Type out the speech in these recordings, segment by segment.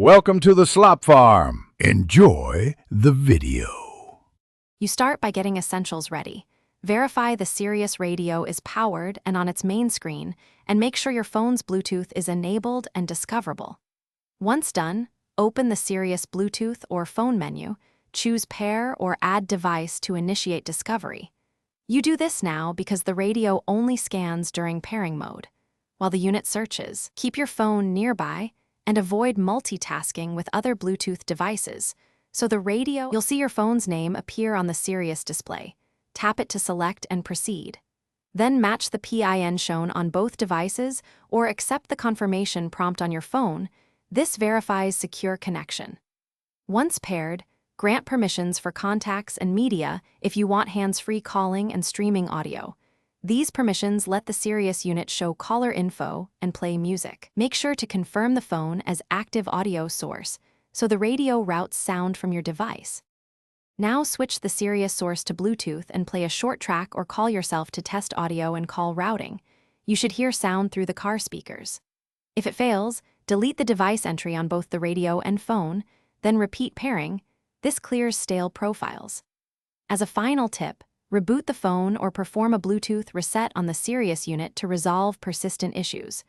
Welcome to the Slop Farm. Enjoy the video. You start by getting essentials ready. Verify the Sirius Radio is powered and on its main screen, and make sure your phone's Bluetooth is enabled and discoverable. Once done, open the Sirius Bluetooth or phone menu, choose Pair or Add Device to initiate discovery. You do this now because the radio only scans during pairing mode. While the unit searches, keep your phone nearby and avoid multitasking with other Bluetooth devices. So you'll see your phone's name appear on the Sirius display. Tap it to select and proceed. Then match the PIN shown on both devices or accept the confirmation prompt on your phone. This verifies secure connection. Once paired, grant permissions for contacts and media if you want hands-free calling and streaming audio. These permissions let the Sirius unit show caller info and play music. Make sure to confirm the phone as active audio source, so the radio routes sound from your device. Now switch the Sirius source to Bluetooth and play a short track or call yourself to test audio and call routing. You should hear sound through the car speakers. If it fails, delete the device entry on both the radio and phone, then repeat pairing. This clears stale profiles. As a final tip, reboot the phone or perform a Bluetooth reset on the Sirius unit to resolve persistent issues.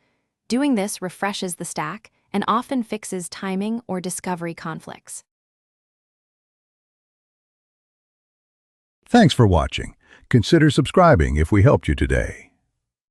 Doing this refreshes the stack and often fixes timing or discovery conflicts. Thanks for watching. Consider subscribing if we helped you today.